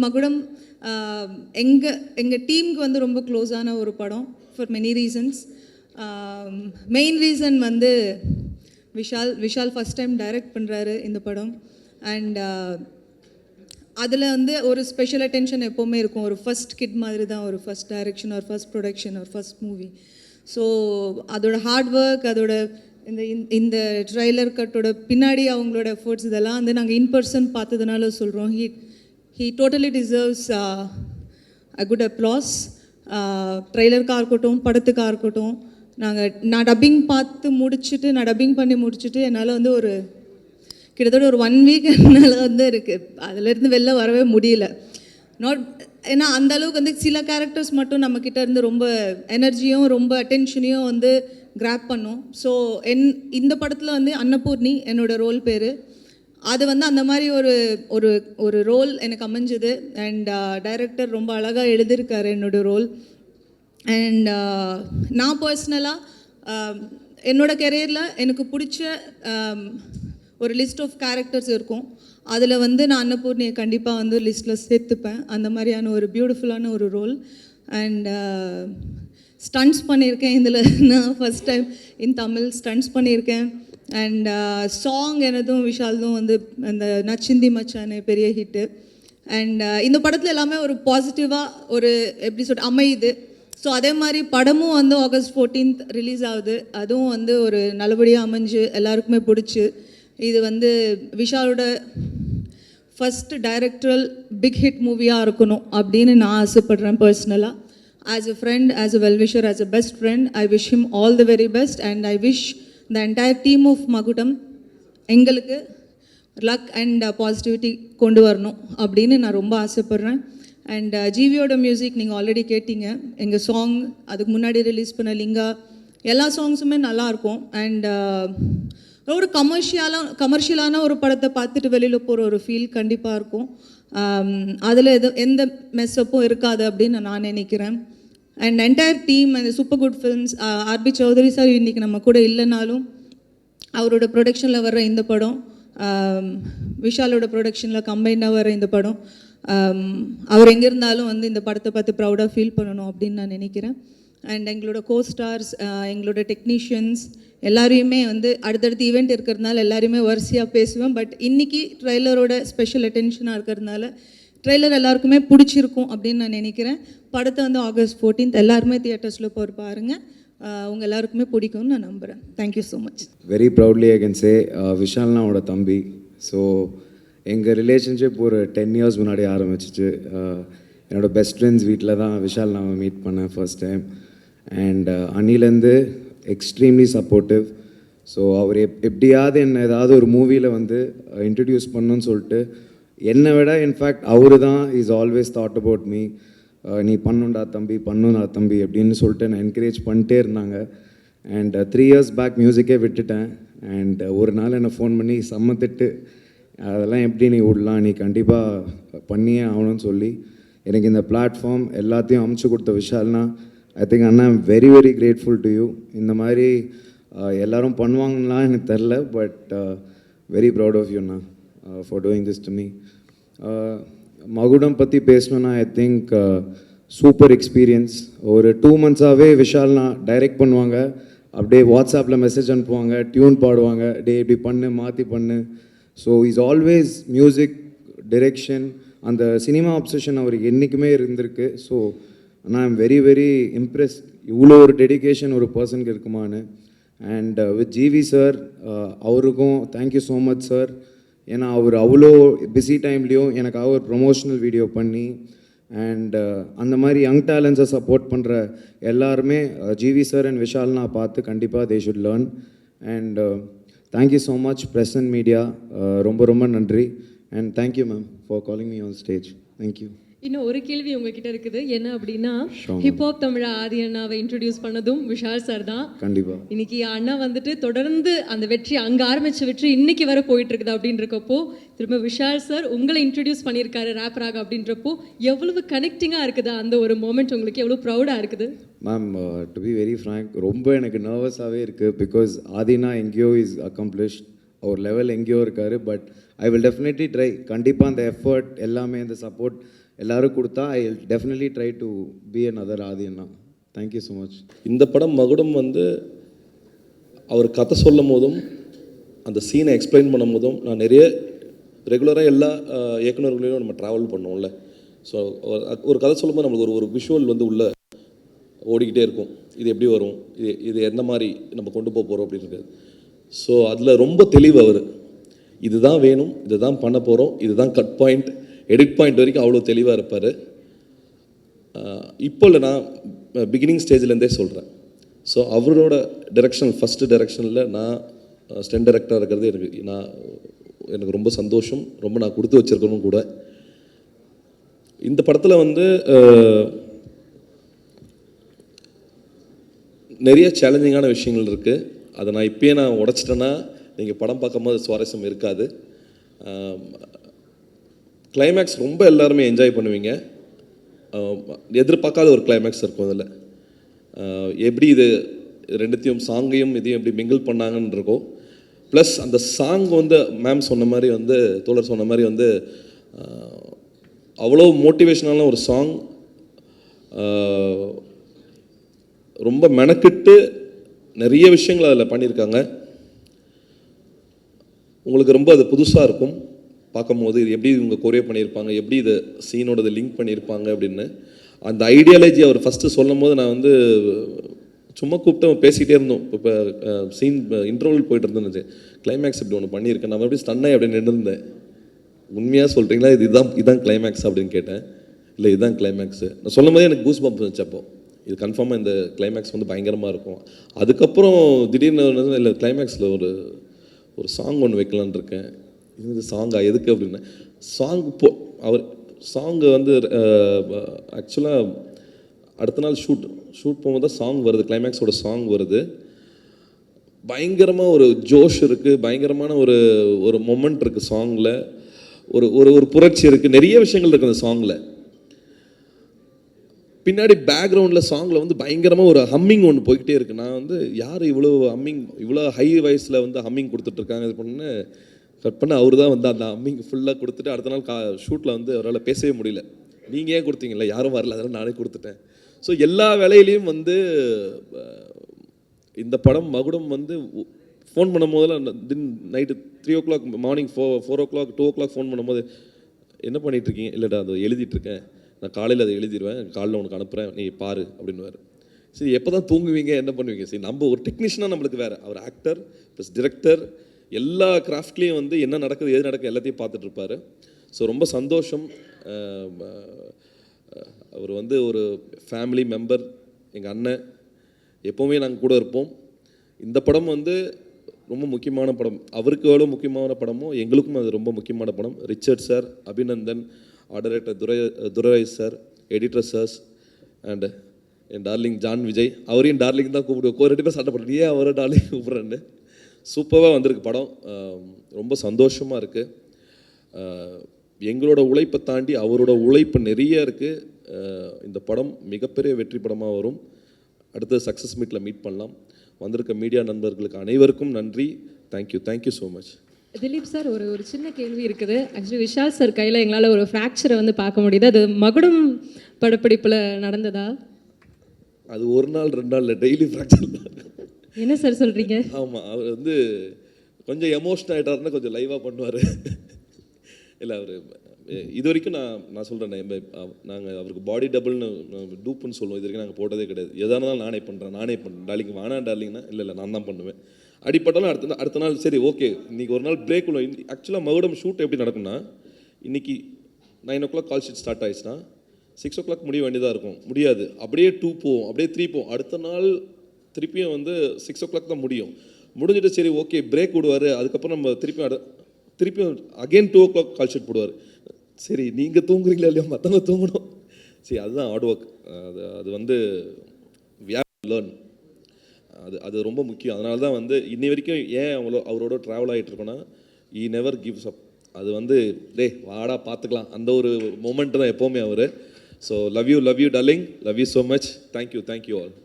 மகுடம் எங்கள் டீமுக்கு வந்து ரொம்ப க்ளோஸான ஒரு படம் for many reasons. Main reason வந்து விஷால் ஃபஸ்ட் டைம் டைரக்ட் பண்ணுறாரு இந்த படம். அண்ட் அதில் வந்து ஒரு ஸ்பெஷல் அட்டென்ஷன் எப்போவுமே இருக்கும். ஒரு ஃபஸ்ட் கிட் மாதிரி தான் ஒரு ஃபஸ்ட் டைரக்ஷன் ஒரு ஃபஸ்ட் ப்ரொடக்ஷன் ஒரு ஃபஸ்ட் மூவி. ஸோ அதோட ஹார்ட் ஒர்க், அதோட இந்த ட்ரைலர் கட்டோட பின்னாடி அவங்களோட எஃபர்ட்ஸ் இதெல்லாம் வந்து நாங்கள் இன் பர்சன் பார்த்ததுனால சொல்கிறோம். He totally deserves a good applause. ட்ரெய்லருக்காக இருக்கட்டும், படத்துக்காக இருக்கட்டும். நான் டப்பிங் டப்பிங் பண்ணி முடிச்சுட்டு என்னால் வந்து கிட்டத்தட்ட ஒரு 1 வீக் என்னால் வந்து இருக்குது. அதிலேருந்து வெளில வரவே முடியல. ஏன்னா அந்தளவுக்கு வந்து சில கேரக்டர்ஸ் மட்டும் நம்மக்கிட்ட இருந்து ரொம்ப எனர்ஜியும் ரொம்ப அட்டென்ஷனையும் வந்து கிராப் பண்ணும். ஸோ இந்த படத்தில் வந்து அன்னபூர்ணி என்னோடய ரோல் பேர். அது வந்து அந்த மாதிரி ஒரு ரோல் எனக்கு அமைஞ்சுது. அண்ட் டைரக்டர் ரொம்ப அழகாக எழுதியிருக்காரு என்னோடய ரோல். அண்ட் நான் பர்சனலாக என்னோடய கெரியரில் எனக்கு பிடிச்ச ஒரு லிஸ்ட் ஆஃப் கேரக்டர்ஸ் இருக்கும். அதில் வந்து நான் அன்னபூர்ணியை கண்டிப்பாக வந்து லிஸ்ட்டில் சேர்த்துப்பேன். அந்த மாதிரியான ஒரு பியூட்டிஃபுல்லான ஒரு ரோல். அண்ட் ஸ்டண்ட்ஸ் பண்ணியிருக்கேன் இதில். நான் first time in Tamil stunts பண்ணியிருக்கேன். அண்ட் சாங் எனதும் விஷால்தும் வந்து அந்த நச்சிந்தி மச்சானே பெரிய ஹிட்டு. அண்ட் இந்த படத்தில் எல்லாமே ஒரு பாசிட்டிவாக ஒரு எப்படி அமையுது. ஸோ அதே மாதிரி படமும் வந்து August 14th ரிலீஸ் ஆகுது. அதுவும் வந்து ஒரு நல்லபடியாக அமைஞ்சு எல்லாருக்குமே பிடிச்சி இது வந்து விஷாலோட ஃபஸ்ட்டு டைரக்டரல் பிக் ஹிட் மூவியாக இருக்கணும் அப்படின்னு நான் ஆசைப்படுறேன் பர்சனலாக. As a friend, as a well-wisher, as a best friend, I wish him all the very best. And I wish the entire team of மகுடம் எங்களுக்கு லக் அண்ட் பாசிட்டிவிட்டி கொண்டு வரணும் அப்படின்னு நான் ரொம்ப ஆசைப்பட்றேன். அண்ட் ஜிவியோட மியூசிக் நீங்கள் ஆல்ரெடி கேட்டீங்க. எங்கள் சாங் அதுக்கு முன்னாடி ரிலீஸ் பண்ண லிங்கா எல்லா சாங்ஸுமே நல்லாயிருக்கும். அண்ட் ஒரு கமர்ஷியலான ஒரு படத்தை பார்த்துட்டு வெளியில் போகிற ஒரு ஃபீல் கண்டிப்பாக இருக்கும். அதில் எந்த மெஸ்ஸப்பும் இருக்காது அப்படின்னு நான் நினைக்கிறேன். அண்ட் என்டையர் டீம் அந்த super good films, RB Choudhary sir இன்றைக்கி நம்ம கூட இல்லைனாலும் அவரோட ப்ரொடக்ஷனில் வர்ற இந்த படம், விஷாலோட ப்ரொடக்ஷனில் கம்பைனாக வர இந்த படம், அவர் எங்கே இருந்தாலும் வந்து இந்த படத்தை பார்த்து ப்ரௌடாக ஃபீல் பண்ணணும் அப்படின்னு நான் நினைக்கிறேன். அண்ட் எங்களோட கோஸ்டார்ஸ், எங்களோட டெக்னீஷியன்ஸ் எல்லாரையுமே வந்து அடுத்தடுத்து ஈவெண்ட் இருக்கிறதுனால எல்லாரையுமே வரிசையாக பேசுவேன். பட் இன்றைக்கி ட்ரெய்லரோட ஸ்பெஷல் அட்டென்ஷனாக இருக்கிறதுனால ட்ரெய்லர் எல்லாருக்குமே பிடிச்சிருக்கும் அப்படின்னு நான் நினைக்கிறேன். படத்தை வந்து August 14th எல்லாருமே தியேட்டர்ஸில் போய் பாருங்கள். உங்கள் எல்லாருக்குமே பிடிக்கும்னு நான் நம்புகிறேன். Thank you so much. Very proudly I can say விஷால்னா அவனோட தம்பி. ஸோ எங்கள் ரிலேஷன்ஷிப் ஒரு 10 years முன்னாடி ஆரம்பிச்சிச்சு. என்னோடய பெஸ்ட் ஃப்ரெண்ட்ஸ் வீட்டில் தான் விஷால் நான் மீட் பண்ணேன் ஃபர்ஸ்ட் டைம். அண்ட் அன்னிலேருந்து எக்ஸ்ட்ரீம்லி சப்போர்ட்டிவ். ஸோ அவர் எப்படியாவது என்னை ஏதாவது ஒரு மூவியில் வந்து இன்ட்ரடியூஸ் பண்ணணுன்னு சொல்லிட்டு என்னை விட இன்ஃபேக்ட் அவர் தான் is always thought about me. நீ பண்ணுண்டா தம்பி அப்படின்னு சொல்லிட்டு நான் என்கரேஜ் பண்ணிட்டே இருந்தாங்க. அண்ட் 3 years பேக் மியூசிக்கே விட்டுட்டேன். அண்ட் ஒரு நாள் என்னை ஃபோன் பண்ணி சம்மத்திட்டு அதெல்லாம் எப்படி நீ விடலாம், நீ கண்டிப்பாக பண்ணியே ஆகணும்னு சொல்லி எனக்கு இந்த பிளாட்ஃபார்ம் எல்லாத்தையும் அமைச்சு கொடுத்த விஷால்னா ஐ திங்க் அண்ணா I'm very very grateful to you. இந்த மாதிரி எல்லோரும் பண்ணுவாங்கன்னா எனக்கு தெரில, பட் வெரி ப்ரௌட் ஆஃப் யூண்ணா for doing this to me. மகுடம் பற்றி பேசணுன்னா ஐ திங்க் சூப்பர் எக்ஸ்பீரியன்ஸ். ஒரு 2 months-ஆகவே விஷால்னா டைரக்ட் பண்ணுவாங்க, அப்படியே வாட்ஸ்அப்பில் மெசேஜ் அனுப்புவாங்க, டியூன் பாடுவாங்க, டே இப்படி பண்ணு மாற்றி பண்ணு. So is always music direction, அந்த சினிமா அப்சஷன் அவருக்கு என்றைக்குமே இருந்திருக்கு. ஸோ நான் ஐம் வெரி வெரி இம்ப்ரெஸ் இவ்வளோ ஒரு டெடிக்கேஷன் ஒரு பர்சனுக்கு இருக்குமான்னு. அண்ட் வித் ஜிவி சார் அவருக்கும் தேங்க்யூ ஸோ மச் சார். ஏன்னா அவர் அவ்வளோ பிஸி டைம்லேயும் எனக்காக ஒரு ப்ரொமோஷனல் வீடியோ பண்ணி அண்ட் அந்த மாதிரி யங் டேலண்ட்ஸை சப்போர்ட் பண்ணுற எல்லாருமே ஜிவி சார் அண்ட் விஷால் நான் பார்த்து கண்டிப்பாக they should learn. And thank you so much press and media, ரொம்ப ரொம்ப நன்றி. And thank you ma'am for calling me on stage. Thank you. இன்னும் ஒரு கேள்வி உங்ககிட்ட இருக்குது. என்ன அப்படின்னா, ஹிப்ஹாப் தமிழா ஆதி அண்ணாவை இன்ட்ரடியூஸ் பண்ணதும் விஷால் சார் தான். கண்டிப்பா இன்னைக்கு அண்ணா வந்துட்டு தொடர்ந்து அந்த வெற்றி அங்க ஆரம்பிச்ச வெற்றி இன்னைக்கு வர போயிட்டு இருக்குது அப்படின்றப்போ திரும்ப விஷால் சார் உங்களை இன்ட்ரடியூஸ் பண்ணியிருக்காரு ரேப்பராக அப்படின்றப்போ எவ்வளவு கனெக்டிங்கா இருக்குது அந்த ஒரு மொமெண்ட், உங்களுக்கு எவ்வளவு ப்ரௌடா இருக்குது? Ma'am to be very frank ரொம்ப எனக்கு நர்வஸாகவே இருக்குது. பிகாஸ் ஆதினா எங்கேயோ இஸ் அக்கம்ப்ளிஷ்ட், அவர் லெவல் எங்கேயோ இருக்கார். But I will definitely try. கண்டிப்பாக அந்த எஃபர்ட் எல்லாமே இந்த சப்போர்ட் எல்லோரும் கொடுத்தா I definitely try to be another Adhi அண்ணா. Thank you so much. இந்த படம் மகுடம் வந்து அவர் கதை சொல்லும் போதும் அந்த சீனை எக்ஸ்பிளைன் பண்ணும் போதும் நான் நிறைய ரெகுலராக எல்லா இயக்குநர்களையும் நம்ம ட்ராவல் பண்ணோம்ல. ஸோ ஒரு கதை சொல்லும்போது நம்மளுக்கு ஒரு விஷுவல் வந்து உள்ளே ஓடிக்கிட்டே இருக்கும். இது எப்படி வரும், இது எந்த மாதிரி நம்ம கொண்டு போக போகிறோம் அப்படின்றது. ஸோ அதில் ரொம்ப தெளிவு அவர். இதுதான் வேணும், இதுதான் பண்ண போகிறோம், இதுதான் கட் பாயிண்ட், எடிட் பாயிண்ட் வரைக்கும் அவ்வளோ தெளிவாக இருப்பார். இப்போ இல்லை, நான் பிகினிங் ஸ்டேஜ்லேருந்தே சொல்கிறேன். ஸோ அவரோட டைரக்ஷன், ஃபஸ்ட்டு டைரக்ஷனில் நான் ஸ்டென்ட் டைரக்டராக இருக்கிறது எனக்கு ரொம்ப சந்தோஷம். ரொம்ப நான் கொடுத்து வச்சுருக்கணும் கூட. இந்த படத்தில் வந்து நிறைய சேலஞ்சிங்கான விஷயங்கள் இருக்குது. அதை நான் இப்பயே நான் உடச்சிட்டேன்னா நீங்கள் படம் பார்க்கும்போது சுவாரஸ்யம் இருக்காது. கிளைமேக்ஸ் ரொம்ப எல்லாருமே என்ஜாய் பண்ணுவீங்க. எதிர்பார்க்காத ஒரு கிளைமேக்ஸ் இருக்கும் அதில். எப்படி இது ரெண்டுத்தையும் சாங்கையும் இதையும் எப்படி மிங்கிள் பண்ணாங்கன்னு இருக்கும். ப்ளஸ் அந்த சாங் வந்து மேம் சொன்ன மாதிரி வந்து, தோழர் சொன்ன மாதிரி வந்து அவ்வளோ மோட்டிவேஷனான ஒரு சாங். ரொம்ப மெனக்கிட்டு நிறைய விஷயங்கள் அதில் பண்ணியிருக்காங்க. உங்களுக்கு ரொம்ப அது புதுசாக இருக்கும் பார்க்கும்போது. இது எப்படி இவங்க கொரியே பண்ணியிருப்பாங்க, எப்படி இதை சீனோட லிங்க் பண்ணியிருப்பாங்க அப்படின்னு. அந்த ஐடியாலஜி அவர் ஃபஸ்ட்டு சொல்லும் போது நான் வந்து சும்மா கூப்பிட்டு பேசிக்கிட்டே இருந்தோம். இப்போ சீன் இன்டர்வல் போயிட்டு இருந்தேன்னு கிளைமேக்ஸ் இப்படி ஒன்று பண்ணியிருக்கேன், நம்ம எப்படி ஸ்டன்னாக அப்படின்னு நின்றுருந்தேன். உண்மையாக சொல்கிறீங்களா, இதுதான் கிளைமேக்ஸ் அப்படின்னு கேட்டேன். இல்லை, இதுதான் கிளைமேக்ஸு நான் சொல்லும் போதே எனக்கு கூஸ் பம்ப் இருந்துச்சு. அப்போ இது கன்ஃபார்மாக இந்த கிளைமேக்ஸ் வந்து பயங்கரமாக இருக்கும். அதுக்கப்புறம் திடீர்னு இல்லை, கிளைமேக்ஸில் ஒரு சாங் ஒன்று வைக்கலான்னு இருக்கேன். இது சாங்கா எதுக்கு அப்படின்னா, அவர் சாங்கு வந்து ஆக்சுவலாக அடுத்த நாள் ஷூட் போகும்போது தான் சாங் வருது, கிளைமேக்ஸோட சாங் வருது. பயங்கரமாக ஒரு ஜோஷ் இருக்குது, பயங்கரமான ஒரு மொமெண்ட் இருக்குது சாங்கில். ஒரு புரட்சி இருக்குது, நிறைய விஷயங்கள் இருக்குது அந்த சாங்கில். பின்னாடி பேக்ரவுண்டில் சாங்கில் வந்து பயங்கரமாக ஒரு ஹம்மிங் ஒன்று போய்கிட்டே இருக்குது. நான் வந்து யார் இவ்வளோ ஹை வாய்ஸில் வந்து ஹம்மிங் கொடுத்துட்ருக்காங்க இது பண்ணு கட் பண்ண. அவர் தான் வந்து அந்த ஹம்மிங் ஃபுல்லாக கொடுத்துட்டு அடுத்த நாள் ஷூட்டில் வந்து அவரால் பேசவே முடியல. நீங்கள் ஏன் கொடுத்தீங்களா, யாரும் வரல, அதெல்லாம் நானே கொடுத்துட்டேன். ஸோ எல்லா வேலையிலையும் வந்து இந்த படம் மகுடம் வந்து ஃபோன் பண்ணும் போதெல்லாம் night 3 o'clock, morning 4 o'clock 2 o'clock phone பண்ணும்போது என்ன பண்ணிகிட்ருக்கீங்க, இல்லைடா அதை எழுதிட்டுருக்கேன், நான் காலையில் அதை எழுதிடுவேன், காலையில் உனக்கு அனுப்புகிறேன், நீ பாரு அப்படின்னுவார். சரி, எப்போ தான் தூங்குவீங்க, என்ன பண்ணுவீங்க? சரி, நம்ம ஒரு டெக்னீஷியனாக நம்மளுக்கு வேறு, அவர் ஆக்டர் ப்ளஸ் டிரெக்டர், எல்லா கிராஃப்ட்லேயும் வந்து என்ன நடக்குது எது நடக்குது எல்லாத்தையும் பார்த்துட்ருப்பார். ஸோ ரொம்ப சந்தோஷம். அவர் வந்து ஒரு ஃபேமிலி மெம்பர், எங்கள் அண்ணன், எப்போவுமே நாங்கள் கூட இருப்போம். இந்த படம் வந்து ரொம்ப முக்கியமான படம். அவருக்கு எவ்வளோ முக்கியமான படமோ எங்களுக்கும் அது ரொம்ப முக்கியமான படம். Richard sir, Abhinandan, art director Durairaj sir, editor sirs and என் டார்லிங் ஜான் விஜய். அவரையும் டார்லிங் தான் கூப்பிடுவோம். 2 பேர் சண்டை போடுறேன், ஏன் அவரை டார்லிங் கூப்பிட்றேன்னு. சூப்பராக வந்திருக்கு படம். ரொம்ப சந்தோஷமாக இருக்குது. எங்களோட உழைப்பை தாண்டி அவரோட உழைப்பு நிறைய இருக்குது. இந்த படம் மிகப்பெரிய வெற்றி படமாக வரும். அடுத்த சக்ஸஸ் மீட்டில் மீட் பண்ணலாம். வந்திருக்க மீடியா நண்பர்களுக்கு அனைவருக்கும் நன்றி. Thank you so much. Dileep sir, ஒரு சின்ன கேள்வி இருக்குது. ஆக்சுவலி விஷால் சார் கையில் எங்களால் ஒரு ஃப்ராக்சரை வந்து பார்க்க முடியுது. அது மகுடம் படப்பிடிப்பில் நடந்ததா? அது ஒரு நாள் 2 நாள் டெய்லி ஃப்ராக்சர். என்ன சார் சொல்கிறீங்க? ஆமாம், அவர் வந்து கொஞ்சம் எமோஷனல் ஆகிட்டாருன்னா கொஞ்சம் லைவாக பண்ணுவார். இல்லை, அவர் இது வரைக்கும் நான் சொல்கிறேன், நாங்கள் அவருக்கு பாடி டபுள்னு டூப்புன்னு சொல்லுவோம். இது வரைக்கும் நாங்கள் போட்டதே கிடையாது. எதானாலும் நானே பண்ணுறேன். டார்லிங் வேணாம் டார்லிங்னா இல்லை நான் தான் பண்ணுவேன். அடிப்பட்டாலும் அடுத்த நாள் சரி ஓகே, இன்றைக்கி ஒரு நாள் பிரேக் உள்ள. ஆக்சுவலாக மகுடம் ஷூட் எப்படி நடக்கும்னா, இன்றைக்கி 9 o'clock கால் ஷீட் ஸ்டார்ட் ஆயிடுச்சுன்னா 6 o'clock முடிய வேண்டியதாக இருக்கும். முடியாது, அப்படியே 2 போவோம், அப்படியே 3 போவோம். அடுத்த நாள் திருப்பியும் வந்து 6 o'clock தான் முடியும். முடிஞ்சிட்டு சரி ஓகே பிரேக் விடுவார். அதுக்கப்புறம் நம்ம திருப்பியும் அகெயின் 2 o'clock கால் ஷீட் போடுவார். சரி, நீங்கள் தூங்குறீங்களா இல்லையா, மற்றவங்க தூங்கணும். சரி, அதுதான் ஹார்ட் ஒர்க். அது வந்து லேர்ன், அது ரொம்ப முக்கியம். அதனால தான் வந்து இன்னி வரைக்கும் ஏன் அவரோட ட்ராவல் ஆகிட்டு இருக்கோன்னா, ஈ நெவர் கிவ்ஸ் அப். அது வந்து வாடா பார்த்துக்கலாம், அந்த ஒரு மொமெண்ட் தான் எப்போவுமே அவர். So love you darling, love you so much. Thank you all.